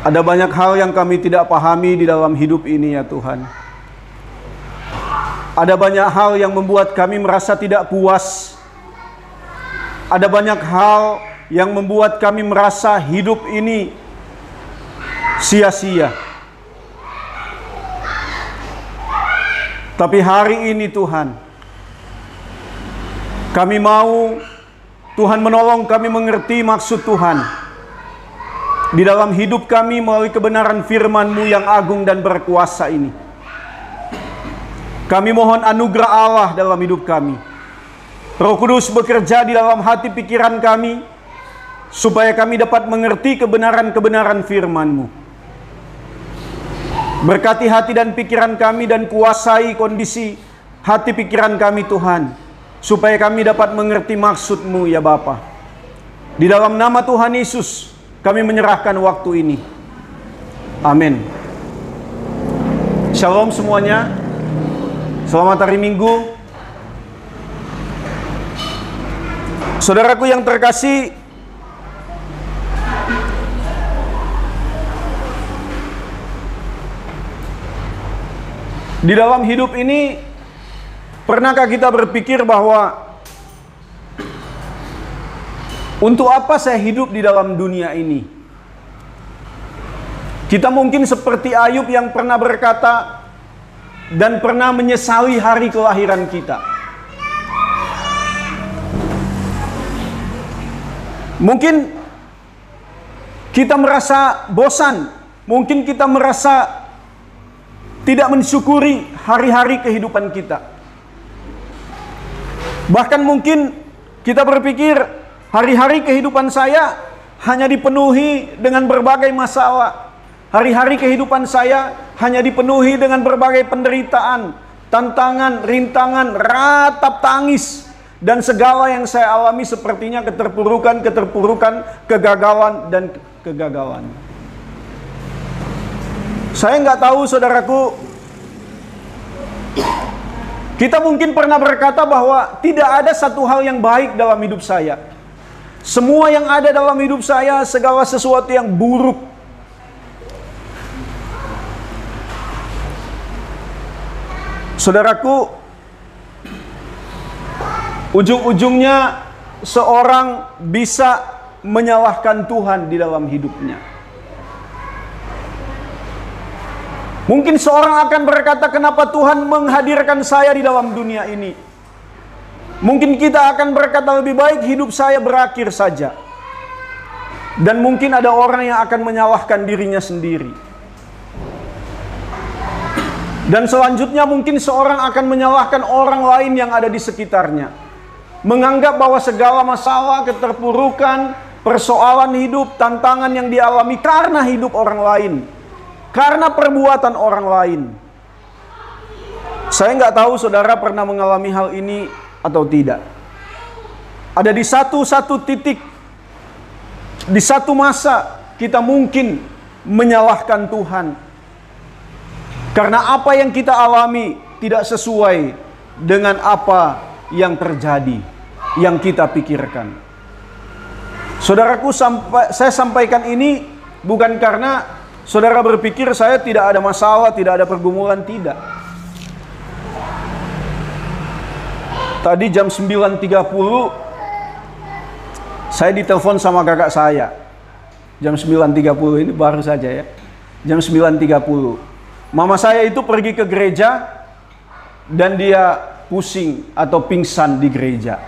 Ada banyak hal yang kami tidak pahami di dalam hidup ini ya Tuhan. Ada banyak hal yang membuat kami merasa tidak puas. Ada banyak hal yang membuat kami merasa hidup ini sia-sia. Tapi hari ini Tuhan, kami mau Tuhan menolong kami mengerti maksud Tuhan di dalam hidup kami melalui kebenaran firman-Mu yang agung dan berkuasa ini. Kami mohon anugerah Allah dalam hidup kami. Roh Kudus bekerja di dalam hati pikiran kami, supaya kami dapat mengerti kebenaran-kebenaran firman-Mu. Berkati hati dan pikiran kami dan kuasai kondisi hati pikiran kami Tuhan, supaya kami dapat mengerti maksud-Mu ya Bapa. Di dalam nama Tuhan Yesus, kami menyerahkan waktu ini. Amin. Shalom semuanya. Selamat hari Minggu. Saudaraku yang terkasih, di dalam hidup ini, pernahkah kita berpikir bahwa untuk apa saya hidup di dalam dunia ini? Kita mungkin seperti Ayub yang pernah berkata dan pernah menyesali hari kelahiran kita. Mungkin kita merasa bosan, mungkin kita merasa tidak mensyukuri hari-hari kehidupan kita. Bahkan mungkin kita berpikir hari-hari kehidupan saya hanya dipenuhi dengan berbagai masalah. Hari-hari kehidupan saya hanya dipenuhi dengan berbagai penderitaan, tantangan, rintangan, ratap tangis, dan segala yang saya alami sepertinya keterpurukan, kegagalan, dan kegagalan. Saya nggak tahu saudaraku, kita mungkin pernah berkata bahwa tidak ada satu hal yang baik dalam hidup saya. Semua yang ada dalam hidup saya, segala sesuatu yang buruk. Saudaraku, ujung-ujungnya seorang bisa menyalahkan Tuhan di dalam hidupnya. Mungkin seorang akan berkata, kenapa Tuhan menghadirkan saya di dalam dunia ini? Mungkin kita akan berkata, lebih baik hidup saya berakhir saja. Dan mungkin ada orang yang akan menyalahkan dirinya sendiri. Dan selanjutnya mungkin seorang akan menyalahkan orang lain yang ada di sekitarnya. Menganggap bahwa segala masalah, keterpurukan, persoalan hidup, tantangan yang dialami karena hidup orang lain. Karena perbuatan orang lain. Saya nggak tahu saudara pernah mengalami hal ini atau tidak. Ada di satu titik, di satu masa kita mungkin menyalahkan Tuhan. Karena apa yang kita alami tidak sesuai dengan apa yang terjadi, yang kita pikirkan. Saudaraku, saya sampaikan ini bukan karena saudara berpikir saya tidak ada masalah, tidak ada pergumulan, tidak. Tadi jam 9.30 saya ditelepon sama kakak saya. Jam 9.30 ini baru saja ya. Jam 9.30. Mama saya itu pergi ke gereja dan dia pusing atau pingsan di gereja.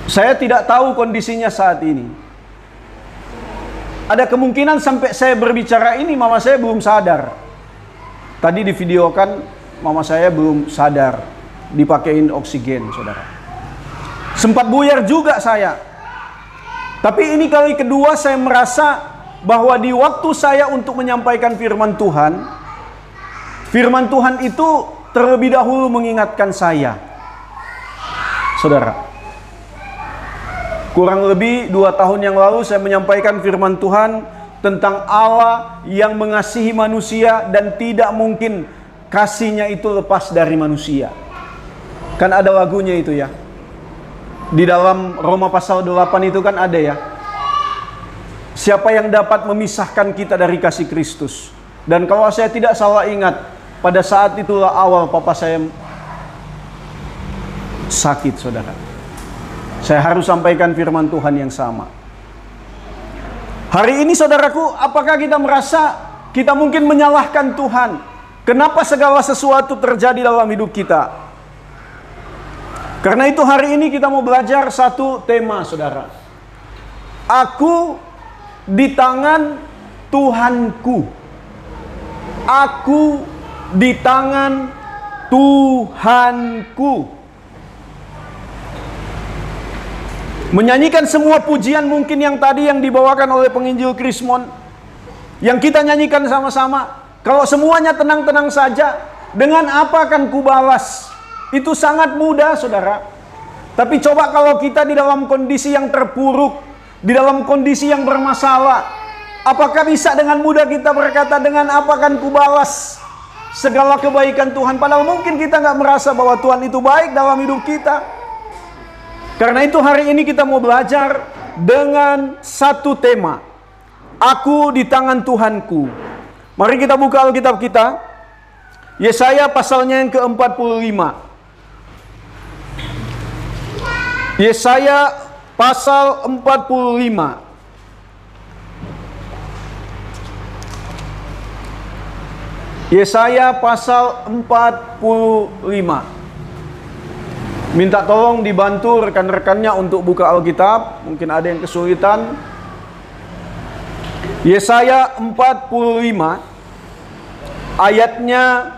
Saya tidak tahu kondisinya saat ini. Ada kemungkinan sampai saya berbicara ini mama saya belum sadar. Tadi divideokan mama saya belum sadar, dipakein oksigen, saudara. Sempat buyar juga saya. Tapi ini kali kedua saya merasa bahwa di waktu saya untuk menyampaikan firman Tuhan itu terlebih dahulu mengingatkan saya. Saudara, kurang lebih 2 tahun yang lalu saya menyampaikan firman Tuhan tentang Allah yang mengasihi manusia dan tidak mungkin kasihnya itu lepas dari manusia. Kan ada lagunya itu ya. Di dalam Roma pasal 8 itu kan ada ya. Siapa yang dapat memisahkan kita dari kasih Kristus? Dan kalau saya tidak salah ingat, pada saat itulah awal papa saya sakit, saudara. Saya harus sampaikan firman Tuhan yang sama. Hari ini saudaraku, apakah kita merasa kita mungkin menyalahkan Tuhan? Kenapa segala sesuatu terjadi dalam hidup kita? Karena itu hari ini kita mau belajar satu tema, saudara. Aku di tangan Tuhanku. Aku di tangan Tuhanku. Menyanyikan semua pujian mungkin yang tadi yang dibawakan oleh penginjil Krismon, yang kita nyanyikan sama-sama. Kalau semuanya tenang-tenang saja, dengan apa akan kubalas? Itu sangat mudah, saudara. Tapi coba kalau kita di dalam kondisi yang terpuruk, di dalam kondisi yang bermasalah, apakah bisa dengan mudah kita berkata, dengan apa akan kubalas segala kebaikan Tuhan? Padahal mungkin kita nggak merasa bahwa Tuhan itu baik dalam hidup kita. Karena itu hari ini kita mau belajar dengan satu tema. Aku di tangan Tuhanku. Mari kita buka Alkitab kita. Yesaya pasalnya yang ke-45. Yesaya pasal 45. Yesaya pasal 45. Minta tolong dibantu rekan-rekannya untuk buka Alkitab. Mungkin ada yang kesulitan. Yesaya 45. Ayatnya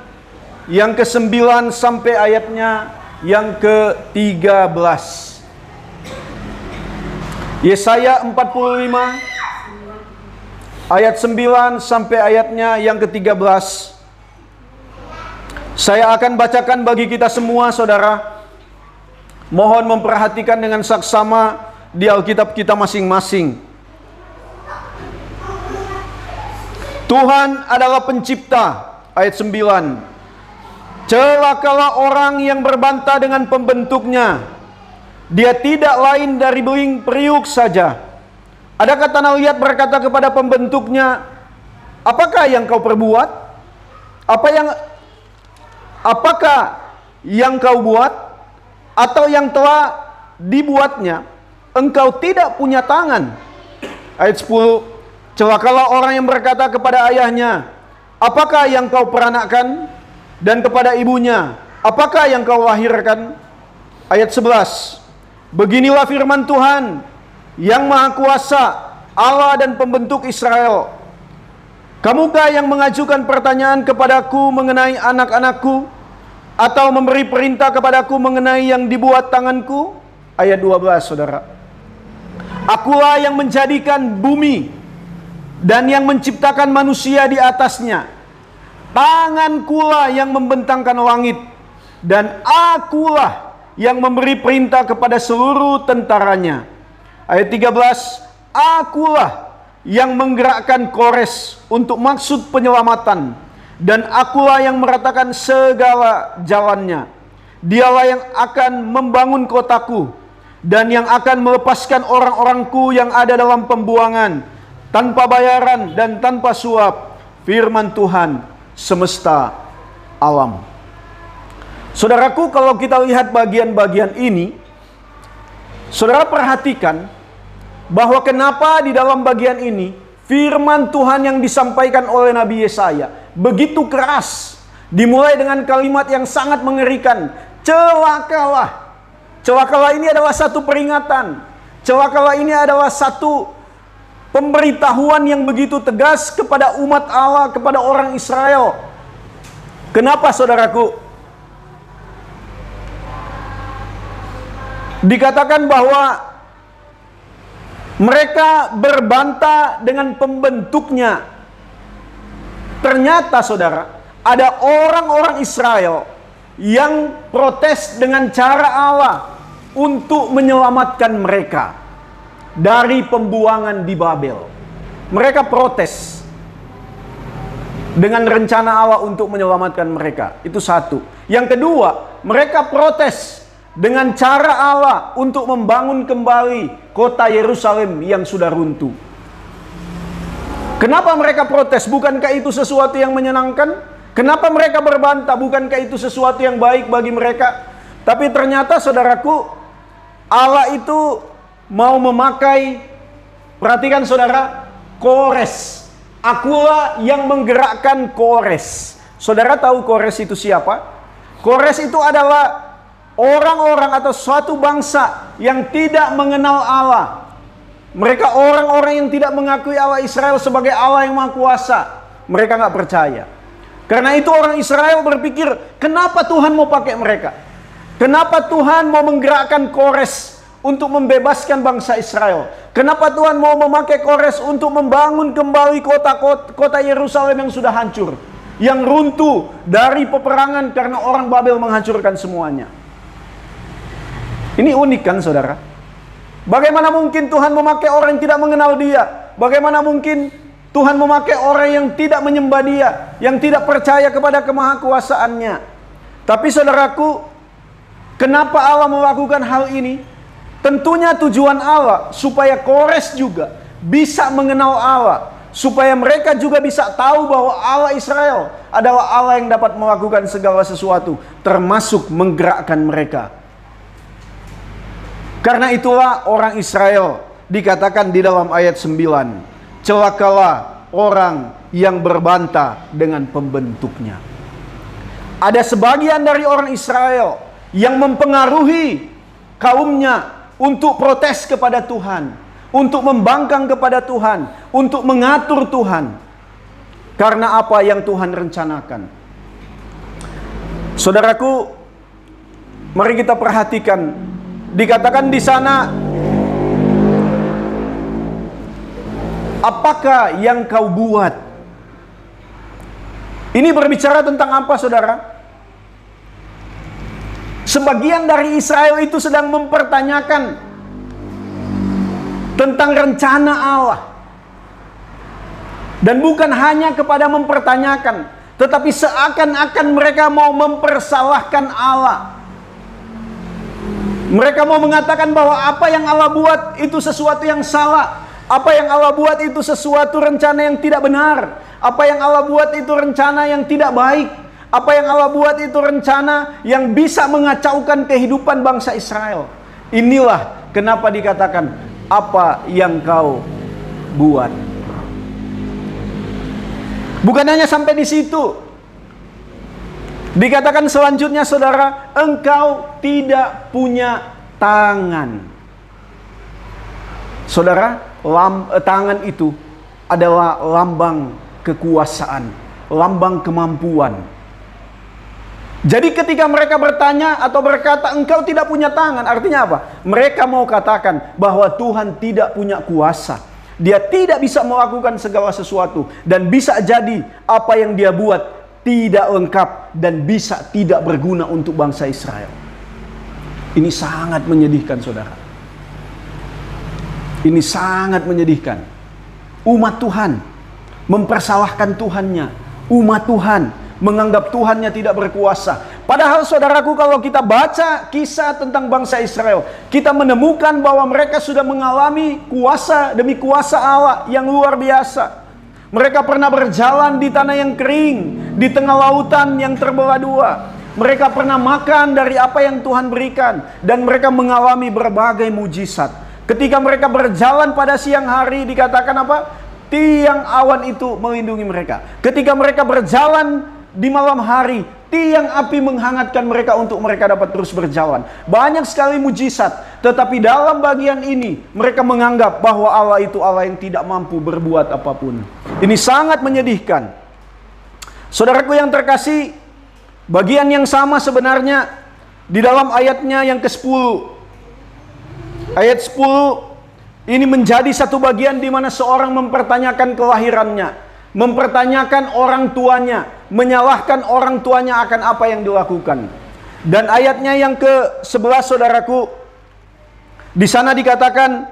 yang ke-9 sampai ayatnya yang ke-13. Yesaya 45 ayat 9 sampai ayatnya yang ke-13. Saya akan bacakan bagi kita semua, saudara. Mohon memperhatikan dengan saksama di Alkitab kita masing-masing. Tuhan adalah pencipta, ayat 9. Celakalah orang yang berbantah dengan pembentuknya. Dia tidak lain dari beling periuk saja. Adakah tanah liat berkata kepada pembentuknya, apakah yang kau perbuat? Apakah yang kau buat? Atau yang telah dibuatnya? Engkau tidak punya tangan. Ayat 10. Celakalah orang yang berkata kepada ayahnya, apakah yang kau peranakkan? Dan kepada ibunya, apakah yang kau lahirkan? Ayat 11. Beginilah firman Tuhan yang Maha Kuasa, Allah dan pembentuk Israel. Kamukah yang mengajukan pertanyaan kepadaku mengenai anak-anakku, atau memberi perintah kepadaku mengenai yang dibuat tanganku? Ayat 12, saudara. Akulah yang menjadikan bumi dan yang menciptakan manusia di atasnya. Tangankulah yang membentangkan langit, dan akulah yang memberi perintah kepada seluruh tentaranya. Ayat 13. Akulah yang menggerakkan Kores untuk maksud penyelamatan, dan akulah yang meratakan segala jalannya. Dialah yang akan membangun kotaku, dan yang akan melepaskan orang-orangku yang ada dalam pembuangan, tanpa bayaran dan tanpa suap. Firman Tuhan semesta alam. Saudaraku, kalau kita lihat bagian-bagian ini, saudara perhatikan bahwa kenapa di dalam bagian ini firman Tuhan yang disampaikan oleh Nabi Yesaya begitu keras. Dimulai dengan kalimat yang sangat mengerikan, celakalah. Celakalah ini adalah satu peringatan. Celakalah ini adalah satu pemberitahuan yang begitu tegas kepada umat Allah, kepada orang Israel. Kenapa, saudaraku? Dikatakan bahwa mereka berbantah dengan pembentuknya. Ternyata, saudara, ada orang-orang Israel yang protes dengan cara Allah untuk menyelamatkan mereka dari pembuangan di Babel. Mereka protes dengan rencana Allah untuk menyelamatkan mereka. Itu satu. Yang kedua, mereka protes dengan cara Allah untuk membangun kembali kota Yerusalem yang sudah runtuh. Kenapa mereka protes? Bukankah itu sesuatu yang menyenangkan? Kenapa mereka berbantah? Bukankah itu sesuatu yang baik bagi mereka? Tapi ternyata saudaraku, Allah itu mau memakai, perhatikan saudara, Kores. Akulah yang menggerakkan Kores. Saudara tahu Kores itu siapa? Kores itu adalah orang-orang atau suatu bangsa yang tidak mengenal Allah. Mereka orang-orang yang tidak mengakui Allah Israel sebagai Allah yang Maha Kuasa. Mereka nggak percaya. Karena itu orang Israel berpikir, kenapa Tuhan mau pakai mereka? Kenapa Tuhan mau menggerakkan Kores untuk membebaskan bangsa Israel? Kenapa Tuhan mau memakai Kores untuk membangun kembali kota Yerusalem yang sudah hancur, yang runtuh dari peperangan karena orang Babel menghancurkan semuanya? Ini unik kan saudara? Bagaimana mungkin Tuhan memakai orang yang tidak mengenal Dia? Bagaimana mungkin Tuhan memakai orang yang tidak menyembah Dia, yang tidak percaya kepada kemahakuasaannya? Tapi saudaraku, kenapa Allah melakukan hal ini? Tentunya tujuan Allah supaya Kores juga bisa mengenal Allah, supaya mereka juga bisa tahu bahwa Allah Israel adalah Allah yang dapat melakukan segala sesuatu, termasuk menggerakkan mereka. Karena itulah orang Israel dikatakan di dalam ayat 9, celakalah orang yang berbantah dengan pembentuknya. Ada sebagian dari orang Israel yang mempengaruhi kaumnya untuk protes kepada Tuhan, untuk membangkang kepada Tuhan, untuk mengatur Tuhan. Karena apa yang Tuhan rencanakan. Saudaraku, mari kita perhatikan. Dikatakan di sana, apakah yang kau buat? Ini berbicara tentang apa saudara? Sebagian dari Israel itu sedang mempertanyakan tentang rencana Allah. Dan bukan hanya kepada mempertanyakan, tetapi seakan-akan mereka mau mempersalahkan Allah. Mereka mau mengatakan bahwa apa yang Allah buat itu sesuatu yang salah. Apa yang Allah buat itu sesuatu rencana yang tidak benar. Apa yang Allah buat itu rencana yang tidak baik. Apa yang Allah buat itu rencana yang bisa mengacaukan kehidupan bangsa Israel. Inilah kenapa dikatakan apa yang kau buat. Bukan hanya sampai di situ. Dikatakan selanjutnya saudara, engkau tidak punya tangan. Saudara, tangan itu adalah lambang kekuasaan, lambang kemampuan. Jadi ketika mereka bertanya atau berkata engkau tidak punya tangan, artinya apa? Mereka mau katakan bahwa Tuhan tidak punya kuasa. Dia tidak bisa melakukan segala sesuatu. Dan bisa jadi apa yang dia buat tidak lengkap dan bisa tidak berguna untuk bangsa Israel. Ini sangat menyedihkan saudara. Ini sangat menyedihkan. Umat Tuhan mempersalahkan Tuhannya. Umat Tuhan menganggap Tuhannya tidak berkuasa. Padahal saudaraku, kalau kita baca kisah tentang bangsa Israel, kita menemukan bahwa mereka sudah mengalami kuasa demi kuasa Allah yang luar biasa. Mereka pernah berjalan di tanah yang kering, di tengah lautan yang terbelah dua. Mereka pernah makan dari apa yang Tuhan berikan, dan mereka mengalami berbagai mujizat. Ketika mereka berjalan pada siang hari, dikatakan apa? Tiang awan itu melindungi mereka. Ketika mereka berjalan di malam hari, tiang api menghangatkan mereka untuk mereka dapat terus berjalan. Banyak sekali mujizat. Tetapi dalam bagian ini, mereka menganggap bahwa Allah itu Allah yang tidak mampu berbuat apapun. Ini sangat menyedihkan. Saudaraku yang terkasih, bagian yang sama sebenarnya di dalam ayatnya yang ke-10. Ayat 10 ini menjadi satu bagian di mana seorang mempertanyakan kelahirannya, mempertanyakan orang tuanya, menyalahkan orang tuanya akan apa yang dilakukan. Dan ayatnya yang ke-11 saudaraku, di sana dikatakan,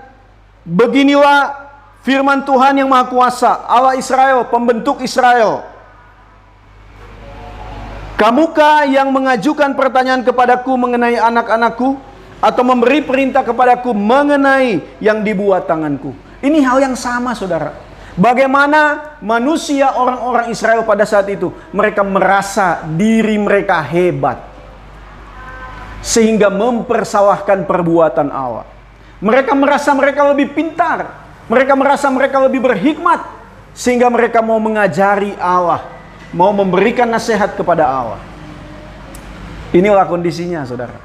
beginilah firman Tuhan yang Maha Kuasa, Allah Israel, pembentuk Israel. Kamukah yang mengajukan pertanyaan kepadaku mengenai anak-anakku, atau memberi perintah kepadaku mengenai yang dibuat tanganku? Ini hal yang sama saudara. Bagaimana manusia orang-orang Israel pada saat itu? Mereka merasa diri mereka hebat, sehingga mempersalahkan perbuatan Allah. Mereka merasa mereka lebih pintar, mereka merasa mereka lebih berhikmat, sehingga mereka mau mengajari Allah, mau memberikan nasihat kepada Allah. Inilah kondisinya, saudara.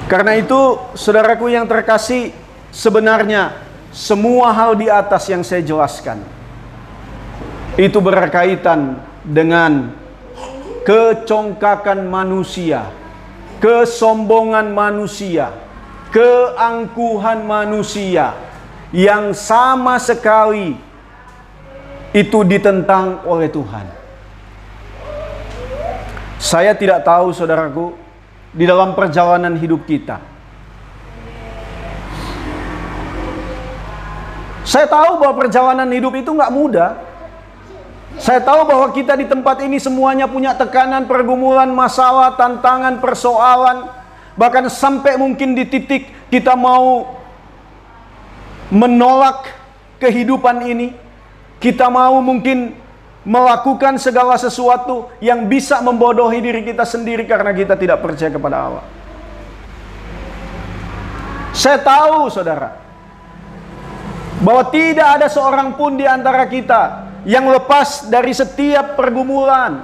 Karena itu, saudaraku yang terkasih, sebenarnya semua hal di atas yang saya jelaskan itu berkaitan dengan kecongkakan manusia, kesombongan manusia, keangkuhan manusia yang sama sekali itu ditentang oleh Tuhan. Saya tidak tahu, saudaraku, di dalam perjalanan hidup kita, saya tahu bahwa perjalanan hidup itu nggak mudah. Saya tahu bahwa kita di tempat ini semuanya punya tekanan, pergumulan, masalah, tantangan, persoalan. Bahkan sampai mungkin di titik kita mau menolak kehidupan ini. Kita mau mungkin melakukan segala sesuatu yang bisa membodohi diri kita sendiri karena kita tidak percaya kepada Allah. Saya tahu, saudara, bahwa tidak ada seorang pun di antara kita yang lepas dari setiap pergumulan.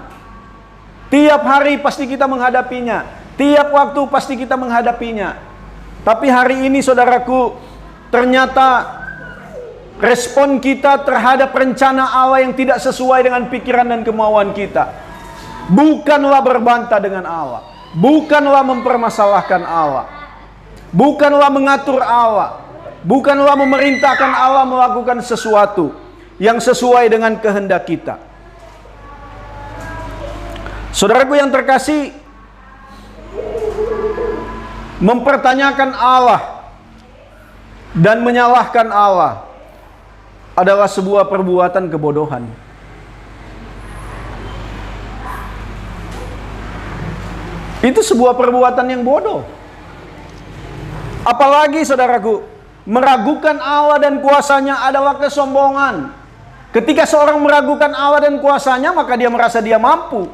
Tiap hari pasti kita menghadapinya. Tiap waktu pasti kita menghadapinya. Tapi hari ini, saudaraku, ternyata respon kita terhadap rencana Allah yang tidak sesuai dengan pikiran dan kemauan kita bukanlah berbantah dengan Allah, bukanlah mempermasalahkan Allah, bukanlah mengatur Allah, bukanlah memerintahkan Allah melakukan sesuatu yang sesuai dengan kehendak kita. Saudaraku yang terkasih, mempertanyakan Allah dan menyalahkan Allah adalah sebuah perbuatan kebodohan. Itu sebuah perbuatan yang bodoh. Apalagi, saudaraku, meragukan Allah dan kuasanya adalah kesombongan. Ketika seorang meragukan Allah dan kuasanya, maka dia merasa dia mampu.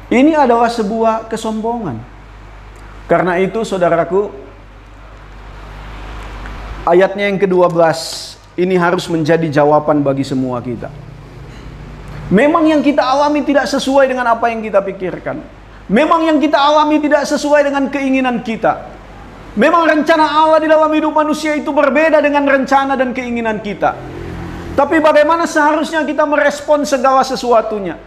Ini adalah sebuah kesombongan. Karena itu, saudaraku, ayatnya yang ke-12 ini harus menjadi jawaban bagi semua kita. Memang yang kita alami tidak sesuai dengan apa yang kita pikirkan. Memang yang kita alami tidak sesuai dengan keinginan kita. Memang rencana Allah di dalam hidup manusia itu berbeda dengan rencana dan keinginan kita. Tapi bagaimana seharusnya kita merespon segala sesuatunya?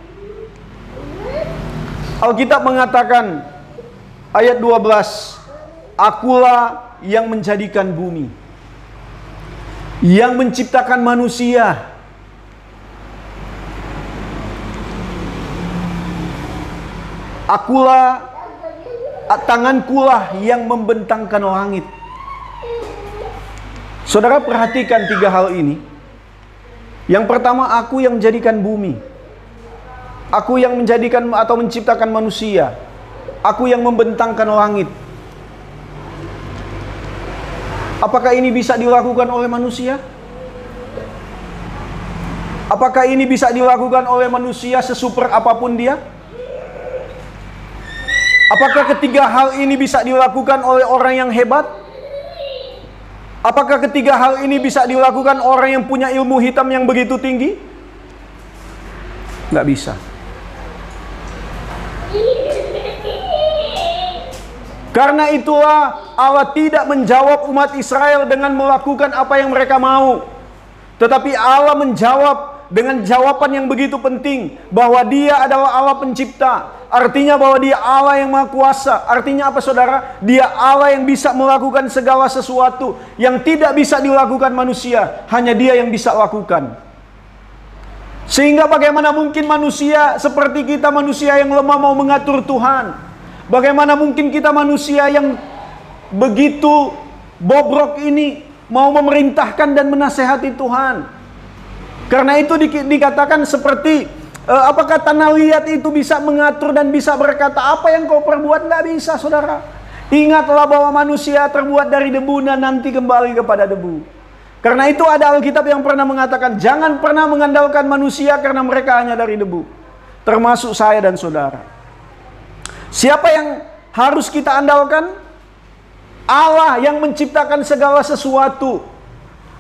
Alkitab mengatakan ayat 12, akulah yang menjadikan bumi, yang menciptakan manusia. Akulah, tangankulah yang membentangkan langit. Saudara perhatikan tiga hal ini. Yang pertama, aku yang menjadikan bumi. Aku yang menjadikan atau menciptakan manusia. Aku yang membentangkan langit. Apakah ini bisa dilakukan oleh manusia? Apakah ini bisa dilakukan oleh manusia sesuper apapun dia? Apakah ketiga hal ini bisa dilakukan oleh orang yang hebat? Apakah ketiga hal ini bisa dilakukan orang yang punya ilmu hitam yang begitu tinggi? Nggak bisa. Karena itulah Allah tidak menjawab umat Israel dengan melakukan apa yang mereka mau. Tetapi Allah menjawab dengan jawaban yang begitu penting, bahwa Dia adalah Allah pencipta. Artinya bahwa Dia Allah yang Maha Kuasa. Artinya apa, saudara? Dia Allah yang bisa melakukan segala sesuatu yang tidak bisa dilakukan manusia. Hanya Dia yang bisa lakukan. Sehingga bagaimana mungkin manusia seperti kita, manusia yang lemah, mau mengatur Tuhan? Bagaimana mungkin kita manusia yang begitu bobrok ini mau memerintahkan dan menasehati Tuhan? Karena itu dikatakan seperti apakah tanah liat itu bisa mengatur dan bisa berkata apa yang kau perbuat? Nggak bisa, saudara. Ingatlah bahwa manusia terbuat dari debu dan nanti kembali kepada debu. Karena itu ada Alkitab yang pernah mengatakan, jangan pernah mengandalkan manusia karena mereka hanya dari debu. Termasuk saya dan saudara. Siapa yang harus kita andalkan? Allah yang menciptakan segala sesuatu.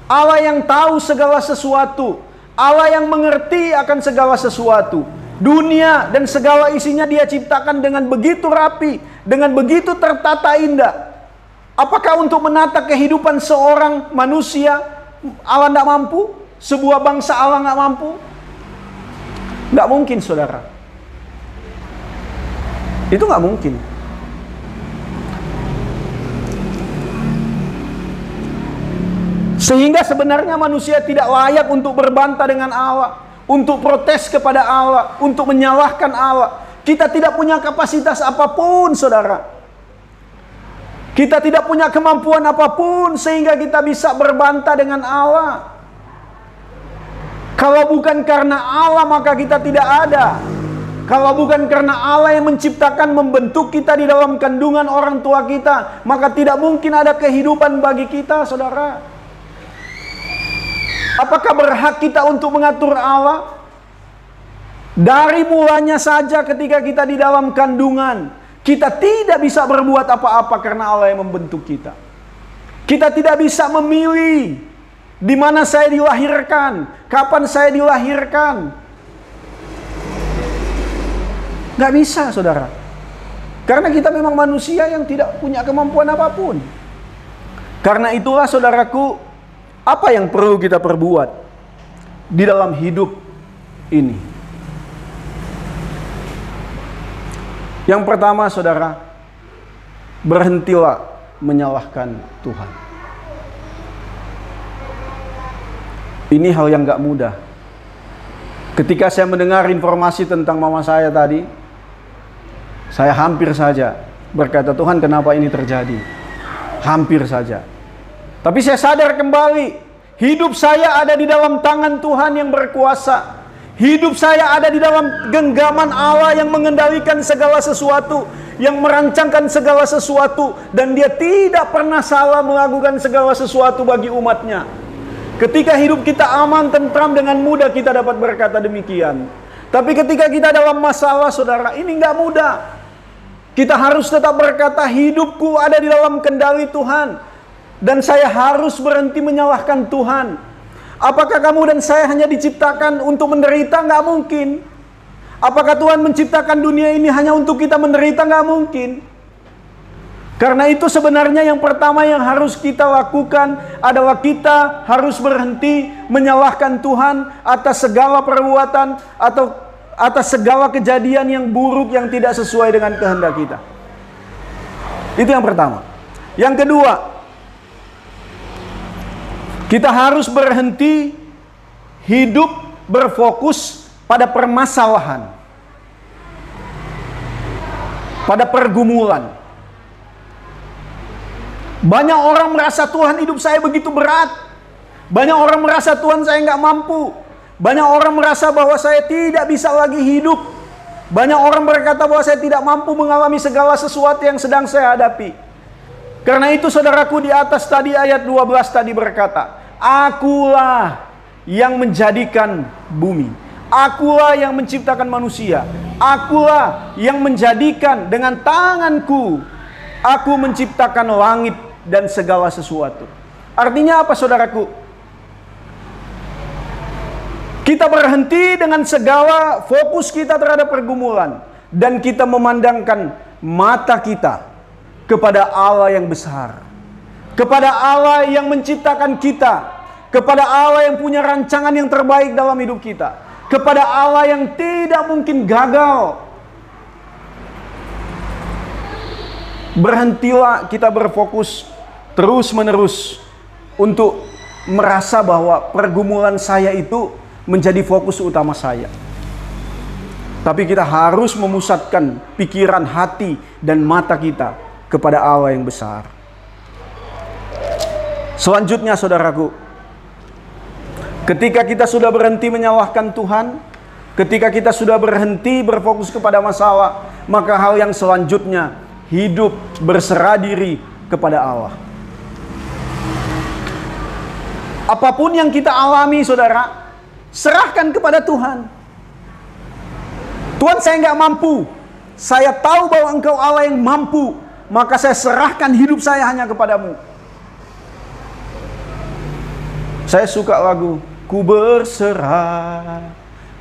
Allah yang tahu segala sesuatu. Allah yang mengerti akan segala sesuatu. Dunia dan segala isinya Dia ciptakan dengan begitu rapi, dengan begitu tertata indah. Apakah untuk menata kehidupan seorang manusia Allah tidak mampu? Sebuah bangsa Allah nggak mampu? Nggak mungkin, saudara. Itu nggak mungkin. Sehingga sebenarnya manusia tidak layak untuk berbantah dengan Allah, untuk protes kepada Allah, untuk menyalahkan Allah. Kita tidak punya kapasitas apapun, saudara. Kita tidak punya kemampuan apapun sehingga kita bisa berbantah dengan Allah. Kalau bukan karena Allah, maka kita tidak ada. Kalau bukan karena Allah yang menciptakan, membentuk kita di dalam kandungan orang tua kita, maka tidak mungkin ada kehidupan bagi kita, saudara. Apakah berhak kita untuk mengatur Allah? Dari mulanya saja ketika kita di dalam kandungan, kita tidak bisa berbuat apa-apa karena Allah yang membentuk kita. Kita tidak bisa memilih di mana saya dilahirkan, kapan saya dilahirkan. Gak bisa, saudara. Karena kita memang manusia yang tidak punya kemampuan apapun. Karena itulah, saudaraku, apa yang perlu kita perbuat di dalam hidup ini? Yang pertama, saudara, berhentilah menyalahkan Tuhan. Ini hal yang gak mudah. Ketika saya mendengar informasi tentang mama saya tadi, saya hampir saja berkata, Tuhan, kenapa ini terjadi? Hampir saja. Tapi saya sadar kembali, hidup saya ada di dalam tangan Tuhan yang berkuasa. Hidup saya ada di dalam genggaman Allah yang mengendalikan segala sesuatu, yang merancangkan segala sesuatu, dan Dia tidak pernah salah melakukan segala sesuatu bagi umatnya. Ketika hidup kita aman, tentram, dengan mudah kita dapat berkata demikian. Tapi ketika kita dalam masalah, saudara, ini nggak mudah. Kita harus tetap berkata, hidupku ada di dalam kendali Tuhan. Dan saya harus berhenti menyalahkan Tuhan. Apakah kamu dan saya hanya diciptakan untuk menderita? Nggak mungkin. Apakah Tuhan menciptakan dunia ini hanya untuk kita menderita? Nggak mungkin. Karena itu sebenarnya yang pertama yang harus kita lakukan adalah kita harus berhenti menyalahkan Tuhan atas segala perbuatan atau atas segala kejadian yang buruk yang tidak sesuai dengan kehendak kita. Itu yang pertama. Yang kedua, kita harus berhenti hidup berfokus pada permasalahan, pada pergumulan. Banyak orang merasa Tuhan, hidup saya begitu berat. Banyak orang merasa Tuhan, saya nggak mampu. Banyak orang merasa bahwa saya tidak bisa lagi hidup. Banyak orang berkata bahwa saya tidak mampu mengalami segala sesuatu yang sedang saya hadapi. Karena itu, saudaraku, di atas tadi ayat 12 tadi berkata, Akulah yang menjadikan bumi. Akulah yang menciptakan manusia. Akulah yang menjadikan dengan tanganku. Aku menciptakan langit dan segala sesuatu. Artinya apa, saudaraku? Kita berhenti dengan segala fokus kita terhadap pergumulan. Dan kita memandangkan mata kita kepada Allah yang besar. Kepada Allah yang menciptakan kita, kepada Allah yang punya rancangan yang terbaik dalam hidup kita, kepada Allah yang tidak mungkin gagal. Berhentilah kita berfokus terus-menerus untuk merasa bahwa pergumulan saya itu menjadi fokus utama saya. Tapi kita harus memusatkan pikiran, hati, dan mata kita kepada Allah yang besar. Selanjutnya, saudaraku, ketika kita sudah berhenti menyalahkan Tuhan, ketika kita sudah berhenti berfokus kepada masalah, maka hal yang selanjutnya, hidup berserah diri kepada Allah. Apapun yang kita alami, saudara, serahkan kepada Tuhan. Tuhan, saya nggak mampu. Saya tahu bahwa Engkau Allah yang mampu. Maka saya serahkan hidup saya hanya kepadamu. Saya suka lagu, ku berserah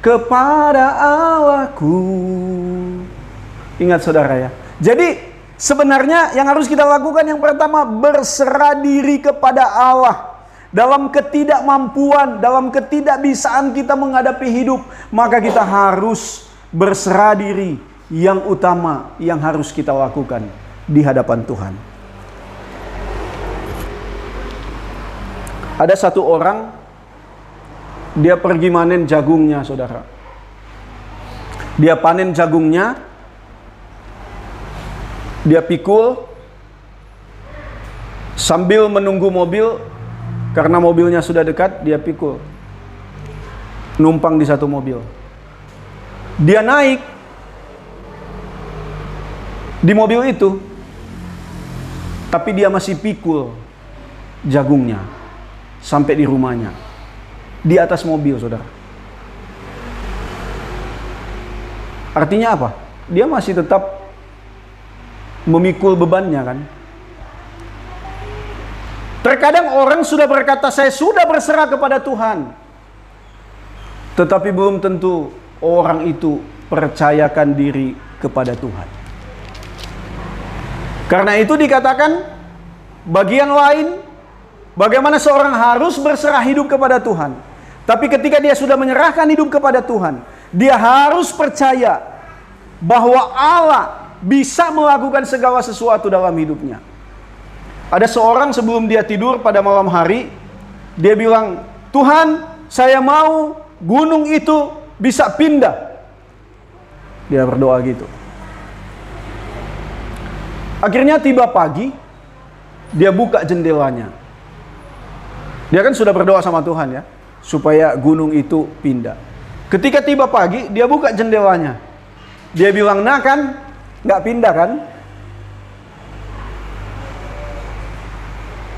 kepada Allahku. Ingat saudara ya. Jadi sebenarnya yang harus kita lakukan yang pertama, berserah diri kepada Allah. Dalam ketidakmampuan, dalam ketidakbisaan kita menghadapi hidup, maka kita harus berserah diri. Yang utama yang harus kita lakukan di hadapan Tuhan. Ada satu orang, dia pergi manen jagungnya, saudara. Dia panen jagungnya, dia pikul, sambil menunggu mobil, karena mobilnya sudah dekat, dia pikul. Numpang di satu mobil. Dia naik di mobil itu, tapi dia masih pikul jagungnya sampai di rumahnya, di atas mobil, saudara. Artinya apa? Dia masih tetap memikul bebannya, kan? Terkadang orang sudah berkata, saya sudah berserah kepada Tuhan, tetapi belum tentu orang itu percayakan diri kepada Tuhan. Karena itu dikatakan bagian lain, bagaimana seorang harus berserah hidup kepada Tuhan. Tapi ketika dia sudah menyerahkan hidup kepada Tuhan, dia harus percaya bahwa Allah bisa melakukan segala sesuatu dalam hidupnya. Ada seorang sebelum dia tidur pada malam hari, dia bilang, Tuhan, saya mau gunung itu bisa pindah. Dia berdoa gitu. Akhirnya tiba pagi, dia buka jendelanya. Dia kan sudah berdoa sama Tuhan ya, supaya gunung itu pindah. Ketika tiba pagi, dia buka jendelanya. Dia bilang, nah kan, nggak pindah kan?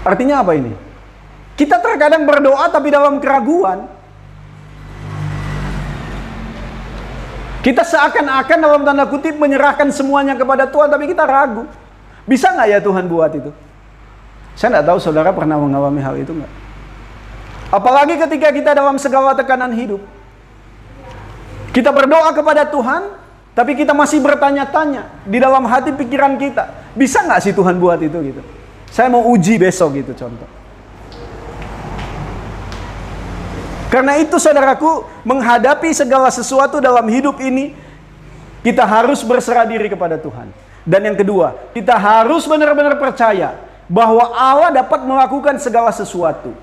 Artinya apa ini? Kita terkadang berdoa tapi dalam keraguan. Kita seakan-akan dalam tanda kutip menyerahkan semuanya kepada Tuhan, tapi kita ragu. Bisa nggak ya Tuhan buat itu? Saya nggak tahu saudara pernah mengalami hal itu nggak? Apalagi ketika kita dalam segala tekanan hidup. Kita berdoa kepada Tuhan, tapi kita masih bertanya-tanya di dalam hati pikiran kita. Bisa nggak sih Tuhan buat itu gitu? Saya mau uji besok gitu contoh. Karena itu saudaraku, menghadapi segala sesuatu dalam hidup ini, kita harus berserah diri kepada Tuhan. Dan yang kedua, kita harus benar-benar percaya bahwa Allah dapat melakukan segala sesuatu.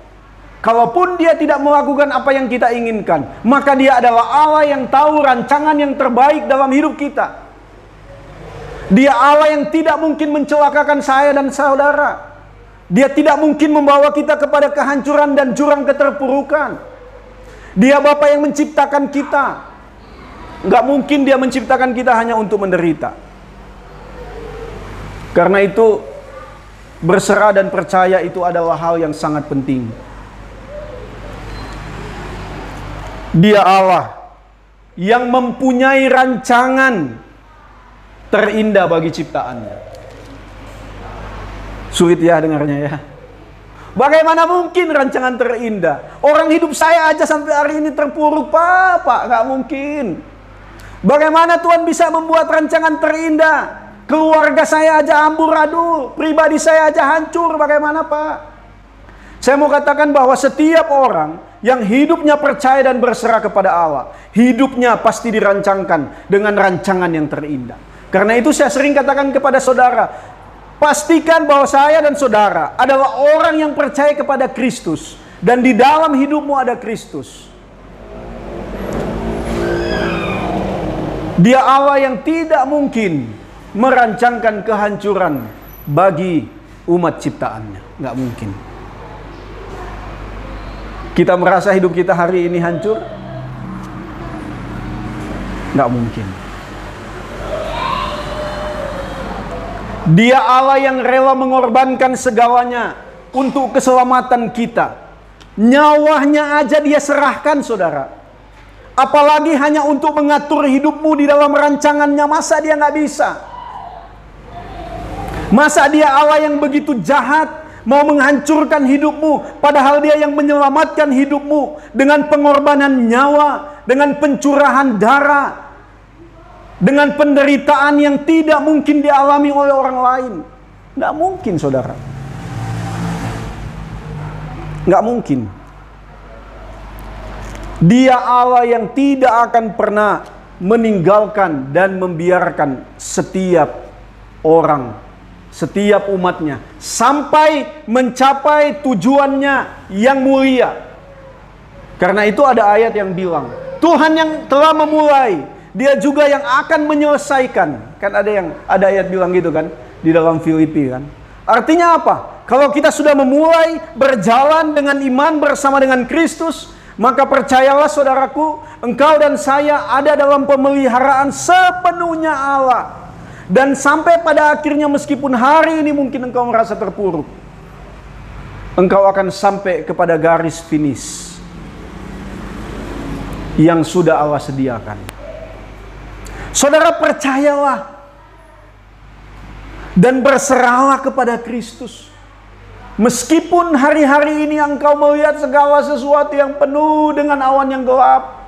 Kalaupun dia tidak melakukan apa yang kita inginkan, maka dia adalah Allah yang tahu rancangan yang terbaik dalam hidup kita. Dia Allah yang tidak mungkin mencelakakan saya dan saudara. Dia tidak mungkin membawa kita kepada kehancuran dan jurang keterpurukan. Dia Bapa yang menciptakan kita. Nggak mungkin dia menciptakan kita hanya untuk menderita. Karena itu, berserah dan percaya itu adalah hal yang sangat penting. Dia Allah yang mempunyai rancangan terindah bagi ciptaannya. Sulit ya dengarnya ya. Bagaimana mungkin rancangan terindah? Orang hidup saya aja sampai hari ini terpuruk, Pak. Nggak mungkin. Bagaimana Tuhan bisa membuat rancangan terindah? Keluarga saya aja amburadul, pribadi saya aja hancur, bagaimana Pak? Saya mau katakan bahwa setiap orang yang hidupnya percaya dan berserah kepada Allah, hidupnya pasti dirancangkan dengan rancangan yang terindah. Karena itu saya sering katakan kepada saudara, pastikan bahwa saya dan saudara adalah orang yang percaya kepada Kristus, dan di dalam hidupmu ada Kristus. Dia Allah yang tidak mungkin merancangkan kehancuran bagi umat ciptaannya. Nggak mungkin. Kita merasa hidup kita hari ini hancur? Nggak mungkin. Dia Allah yang rela mengorbankan segalanya untuk keselamatan kita. Nyawanya aja dia serahkan, saudara. Apalagi hanya untuk mengatur hidupmu di dalam rancangannya. Masa dia nggak bisa? Masa dia Allah yang begitu jahat mau menghancurkan hidupmu, padahal dia yang menyelamatkan hidupmu dengan pengorbanan nyawa, dengan pencurahan darah, dengan penderitaan yang tidak mungkin dialami oleh orang lain. Nggak mungkin, saudara. Nggak mungkin. Dia Allah yang tidak akan pernah meninggalkan dan membiarkan setiap orang, setiap umatnya, sampai mencapai tujuannya yang mulia. Karena itu ada ayat yang bilang, Tuhan yang telah memulai, Dia juga yang akan menyelesaikan. Kan ada ayat bilang gitu kan, di dalam Filipi kan. Artinya apa? Kalau kita sudah memulai berjalan dengan iman bersama dengan Kristus, maka percayalah saudaraku, engkau dan saya ada dalam pemeliharaan sepenuhnya Allah. Dan sampai pada akhirnya, meskipun hari ini mungkin engkau merasa terpuruk, engkau akan sampai kepada garis finish yang sudah Allah sediakan. Saudara, percayalah dan berserahlah kepada Kristus. Meskipun hari-hari ini engkau melihat segala sesuatu yang penuh dengan awan yang gelap,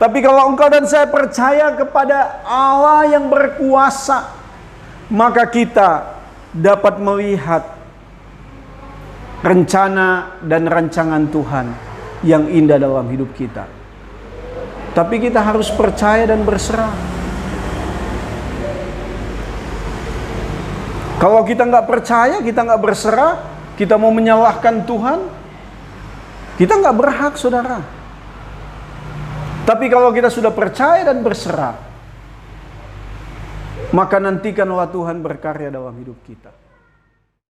tapi kalau engkau dan saya percaya kepada Allah yang berkuasa, maka kita dapat melihat rencana dan rancangan Tuhan yang indah dalam hidup kita. Tapi kita harus percaya dan berserah. Kalau kita nggak percaya, kita nggak berserah, kita mau menyalahkan Tuhan, kita nggak berhak, saudara. Tapi kalau kita sudah percaya dan berserah, maka nantikanlah Tuhan berkarya dalam hidup kita.